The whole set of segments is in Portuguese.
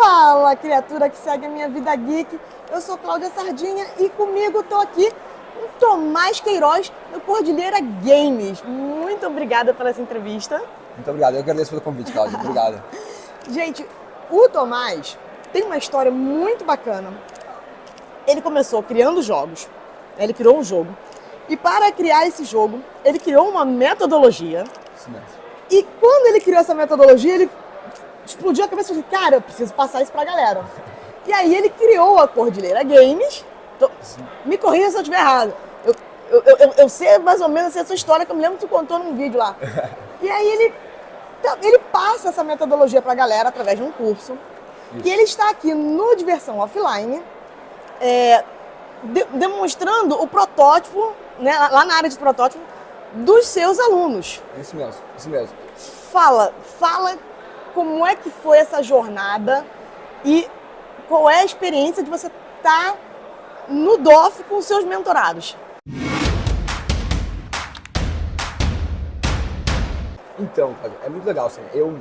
Fala, criatura que segue a minha vida geek. Eu sou Cláudia Sardinha e comigo tô aqui com Tomás Queiroz do Cordilheira Games. Muito obrigada pela essa entrevista. Muito obrigado, eu agradeço pelo convite, Cláudia. Obrigado. Gente, o Tomás tem uma história muito bacana. Ele começou criando jogos, ele criou um jogo. E para criar esse jogo, ele criou uma metodologia. Isso mesmo. E quando ele criou essa metodologia, ele explodiu a cabeça e falou, cara, eu preciso passar isso pra galera. E aí ele criou a Cordilheira Games. Me corrija se eu estiver errado. Eu sei mais ou menos essa história que eu me lembro que tu contou num vídeo lá. E aí ele passa essa metodologia pra galera através de um curso. Isso. E ele está aqui no Diversão Offline, demonstrando o protótipo, né, lá na área de protótipo, dos seus alunos. Isso mesmo, isso mesmo. Fala como é que foi essa jornada e qual é a experiência de você estar no DOF com os seus mentorados. Então, Cláudia, é muito legal, assim, eu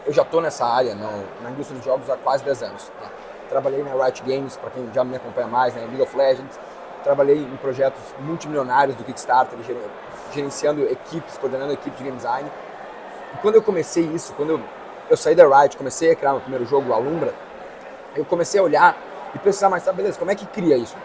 já estou nessa área, na indústria de jogos há quase 10 anos. Né? Trabalhei na Riot Games, para quem já me acompanha mais, né, League of Legends. Trabalhei em projetos multimilionários do Kickstarter, gerenciando equipes, coordenando equipes de game design. E quando eu comecei isso, quando eu saí da Riot, comecei a criar meu primeiro jogo, o Alumbra, eu comecei a olhar e pensar, mas tá, beleza, como é que cria isso?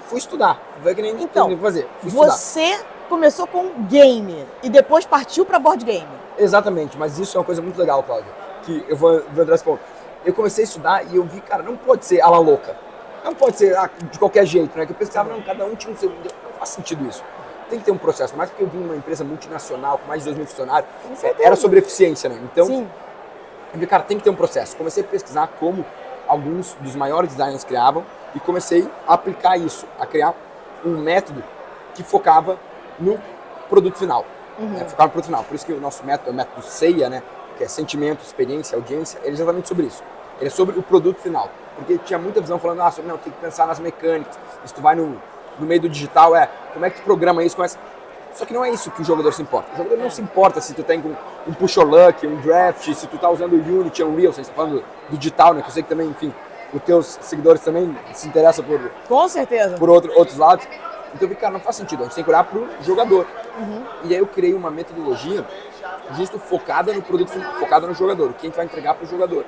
Fui estudar, foi que nem então, fazer. Você começou com game e depois partiu para board game. Exatamente, mas isso é uma coisa muito legal, Cláudia, que eu vou entrar nesse ponto. Eu comecei a estudar e eu vi, cara, não pode ser a la louca. Não pode ser de qualquer jeito, né? Que eu pensava, não, cada um tinha um seu... Não faz sentido isso. Tem que ter um processo. Mais porque eu vim de uma empresa multinacional com mais de 2.000 funcionários. Era sobre eficiência, né? Então, sim, eu vi, cara, tem que ter um processo. Comecei a pesquisar como alguns dos maiores designers criavam e comecei a aplicar isso, a criar um método que focava no produto final. Focava no produto final. Por isso que o nosso método é o método CEIA, né? Que é sentimento, experiência, audiência. Ele é exatamente sobre isso. Ele é sobre o produto final. Porque tinha muita visão falando, não, tem que pensar nas mecânicas. Se tu vai no meio do digital, como é que tu programa isso? Só que não é isso que o jogador se importa. O jogador não se importa se tu tem um push or luck, um draft, se tu tá usando o Unity, Unreal, você está falando do digital, né? Que eu sei que também, enfim, os teus seguidores também se interessam com certeza, por outros lados. Então eu vi, cara, não faz sentido, a gente tem que olhar pro jogador. E aí eu criei uma metodologia justo focada no produto, focada no jogador, o que a gente vai entregar pro jogador.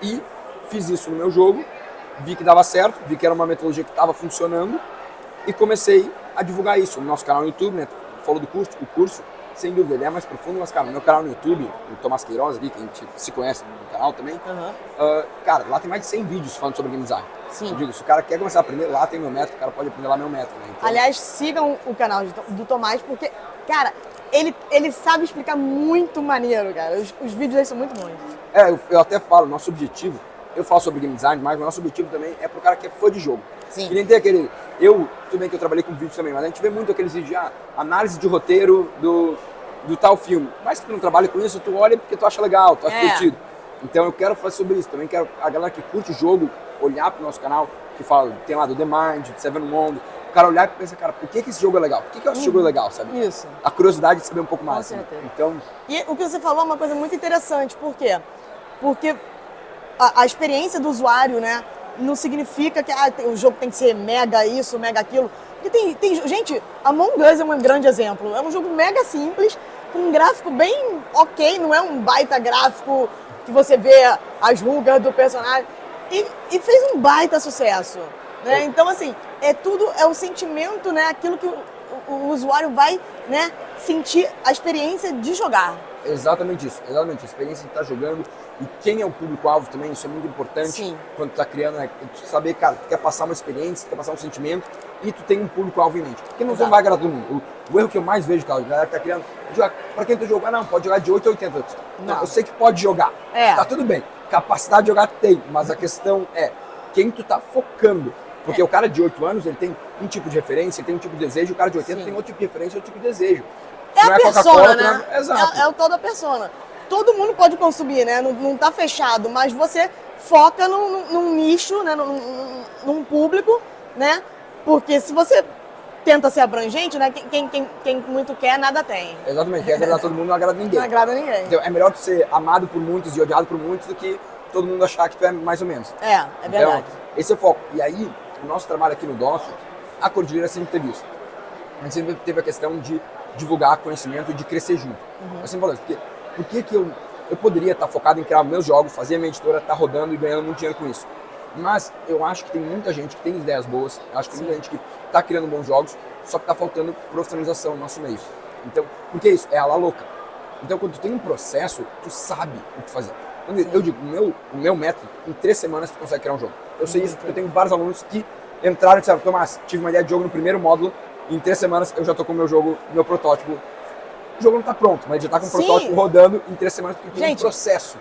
E fiz isso no meu jogo, vi que dava certo, vi que era uma metodologia que estava funcionando e comecei a divulgar isso no nosso canal no YouTube, né? Falou do curso, o curso, sem dúvida, ele é mais profundo, mas, cara, no meu canal no YouTube, o Tomás Queiroz ali, que a gente se conhece no canal também, cara, lá tem mais de 100 vídeos falando sobre game design. Sim. Eu digo, se o cara quer começar a aprender, lá tem meu método, o cara pode aprender lá meu método, né? Então, aliás, sigam o canal do Tomás, porque, cara, ele sabe explicar muito maneiro, cara. Os vídeos dele são muito bons. Eu até falo, nosso objetivo, eu falo sobre game design, mas o nosso objetivo também é pro cara que é fã de jogo. Sim. Que nem tem aquele... tudo bem que eu trabalhei com vídeos também, mas a gente vê muito aqueles vídeos de análise de roteiro do tal filme. Mas se tu não trabalha com isso, tu olha porque tu acha legal, tu acha divertido. Então eu quero falar sobre isso também, quero a galera que curte o jogo olhar pro nosso canal, que fala, tem lá do The Mind, do Seven Wonders, o cara olhar e pensar, cara, por que esse jogo é legal? Por que eu acho esse jogo legal, sabe? Isso. A curiosidade de saber um pouco mais. Com certeza. Sabe? Então... E o que você falou é uma coisa muito interessante, por quê? Porque a experiência do usuário, né, não significa que o jogo tem que ser mega isso, mega aquilo. Porque gente, Among Us é um grande exemplo. É um jogo mega simples, com um gráfico bem ok, não é um baita gráfico que você vê as rugas do personagem. E fez um baita sucesso. Né? Então, assim, é o sentimento, né, aquilo que o usuário vai, né, sentir a experiência de jogar. Exatamente isso, exatamente. A experiência de estar jogando e quem é o público-alvo também, isso é muito importante. Sim. Quando tu tá criando, né? Tu saber, cara, tu quer passar uma experiência, tu quer passar um sentimento e tu tem um público-alvo em mente. Porque não vai agradar todo mundo. O erro que eu mais vejo, cara, a galera que tá criando, pra quem tu jogar, não, pode jogar de 8 a 80. Não, eu sei que pode jogar, tá tudo bem. Capacidade de jogar tem, mas a questão é quem tu tá focando. Porque o cara de 8 anos, ele tem um tipo de referência, ele tem um tipo de desejo, o cara de 80 tem outro tipo de referência, outro tipo de desejo. É a persona, né? Exato. É o todo a persona. Todo mundo pode consumir, né? Não tá fechado, mas você foca num nicho, né? Num público, né? Porque se você tenta ser abrangente, né? Quem muito quer, nada tem. Exatamente, quer agradar todo mundo, não agrada ninguém. Não agrada ninguém. Então, é melhor tu ser amado por muitos e odiado por muitos do que todo mundo achar que tu é mais ou menos. É verdade. Então, esse é o foco. E aí, o nosso trabalho aqui no DOF, a Cordilheira sempre teve isso. A gente sempre teve a questão de divulgar conhecimento e de crescer junto. Eu sempre falo isso, por que eu poderia estar focado em criar meus jogos, fazer a minha editora, estar rodando e ganhando muito dinheiro com isso. Mas eu acho que tem muita gente que tem ideias boas, eu acho que tem muita gente que está criando bons jogos, só que está faltando profissionalização no nosso meio. Então, porque isso é a la louca. Então, quando tu tem um processo, tu sabe o que fazer. Eu digo, o meu método, em 3 semanas tu consegue criar um jogo. Eu sei isso porque eu tenho vários alunos que entraram e disseram, Tomás, tive uma ideia de jogo no primeiro módulo, e em 3 semanas eu já tô com o meu jogo, meu protótipo. O jogo não tá pronto, mas já tá com o protótipo rodando em 3 semanas porque tem um processo.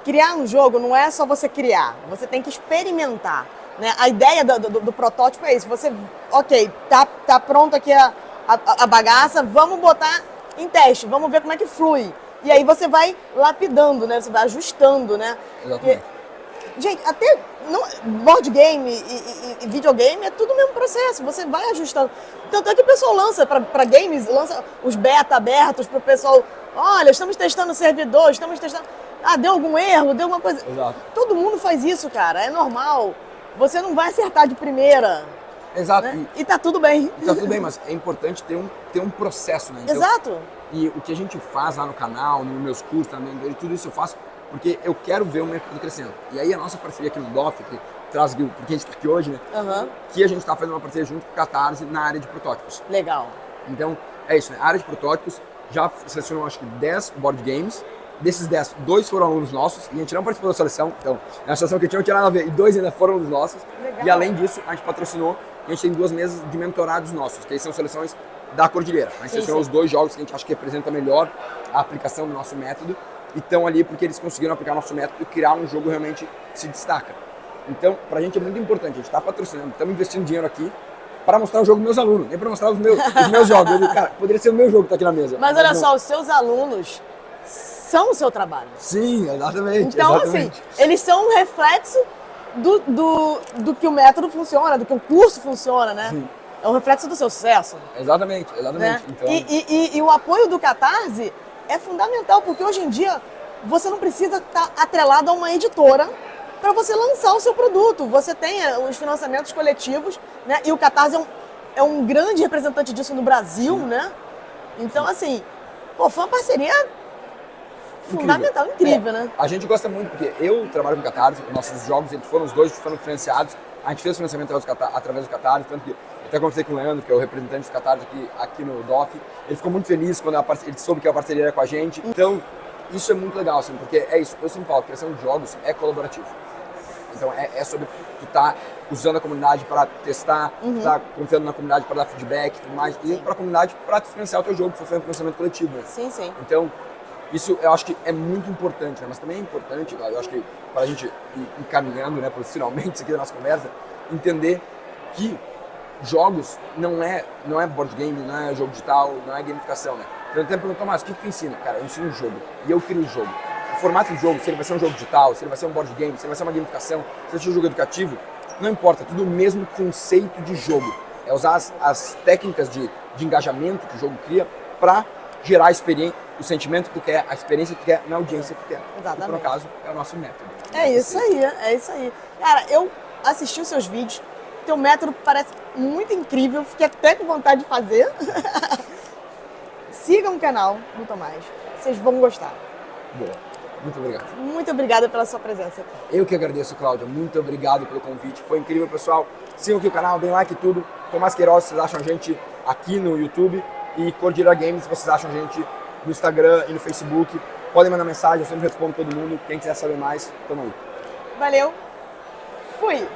Criar um jogo não é só você criar, você tem que experimentar. Né? A ideia do protótipo é isso, você, ok, tá pronto aqui a bagaça, vamos botar em teste, vamos ver como é que flui. E aí você vai lapidando, né? Você vai ajustando, né? Exatamente. Gente, até board game e videogame é tudo o mesmo processo, você vai ajustando. Tanto é que o pessoal lança para games, lança os beta abertos para o pessoal, olha, estamos testando o servidor, estamos testando... Ah, deu algum erro, deu alguma coisa... Exato. Todo mundo faz isso, cara, é normal. Você não vai acertar de primeira. Exato. Né? E tá tudo bem. Tá tudo bem, mas é importante ter um processo, né? Então, exato. E o que a gente faz lá no canal, nos meus cursos também, tudo isso eu faço porque eu quero ver o mercado crescendo. E aí a nossa parceria aqui no DOF, que traz porque a gente está aqui hoje, né? Que a gente está fazendo uma parceria junto com o Catarse na área de protótipos. Legal. Então, é isso, né? A área de protótipos já selecionou acho que 10 board games. Desses 10, 2 foram alunos nossos, e a gente não participou da seleção, então é uma seleção que tinha nada a ver, e 2 ainda foram alunos nossos. Legal. E além disso, a gente patrocinou, e a gente tem 2 mesas de mentorados nossos, que aí são seleções da Cordilheira. A gente selecionou os 2 jogos que a gente acha que representam melhor a aplicação do nosso método, e estão ali porque eles conseguiram aplicar o nosso método e criar um jogo que realmente se destaca. Então, pra gente é muito importante, a gente está patrocinando, estamos investindo dinheiro aqui para mostrar o jogo dos meus alunos, nem para mostrar os meus jogos. Eu digo, cara, poderia ser o meu jogo que tá aqui na mesa. Mas olha só, os seus alunos são o seu trabalho. Sim, exatamente. Então, exatamente. Assim, eles são um reflexo do que o método funciona, do que o curso funciona, né? Sim. É um reflexo do seu sucesso. Exatamente. Né? Então... E o apoio do Catarse é fundamental, porque hoje em dia você não precisa estar atrelado a uma editora para você lançar o seu produto. Você tem os financiamentos coletivos, né? E o Catarse é um grande representante disso no Brasil, né? Então, assim, pô, foi uma parceria fundamental, incrível, né? A gente gosta muito, porque eu trabalho com Catarse, nossos jogos, eles foram os 2 que foram financiados. A gente fez o financiamento através do Catarse, tanto que eu até conversei com o Leandro, que é o representante do Catarse aqui no DOF. Ele ficou muito feliz quando ele soube que a parceria era com a gente. Então, isso é muito legal, assim, porque é isso. Eu sempre falo, criação de jogos é colaborativo. Então, é sobre tu tá usando a comunidade para testar, tu tá confiando na comunidade para dar feedback e tudo mais, e para a comunidade para tu financiar o teu jogo, que foi um financiamento coletivo. Né? Sim, sim. Então, isso eu acho que é muito importante, né? Mas também é importante, eu acho que para a gente ir encaminhando, né, finalmente isso aqui da nossa conversa, entender que jogos não é board game, não é jogo digital, não é gamificação, né? Então, eu pergunto, Tomás, o que tu ensina? Cara, eu ensino um jogo e eu crio um jogo. O formato do jogo, se ele vai ser um jogo digital, se ele vai ser um board game, se ele vai ser uma gamificação, se ele vai ser um jogo educativo, não importa, é tudo o mesmo conceito de jogo. É usar as técnicas de engajamento que o jogo cria para gerar a experiência, o sentimento que tu quer, a experiência que tu quer, na audiência que tu quer. Exatamente. E, por acaso, é o nosso método. É isso aí, é isso aí. Cara, eu assisti os seus vídeos, teu método parece muito incrível, fiquei até com vontade de fazer. Sigam o canal do Tomás, vocês vão gostar. Boa, muito obrigado. Muito obrigada pela sua presença. Eu que agradeço, Cláudia, muito obrigado pelo convite, foi incrível, pessoal. Sigam aqui o canal, deem like e tudo. Tomás Queiroz, vocês acham a gente aqui no YouTube, e Cordilheira Games, vocês acham a gente no Instagram e no Facebook. Podem mandar mensagem, eu sempre respondo todo mundo. Quem quiser saber mais, tamo aí. Valeu, fui!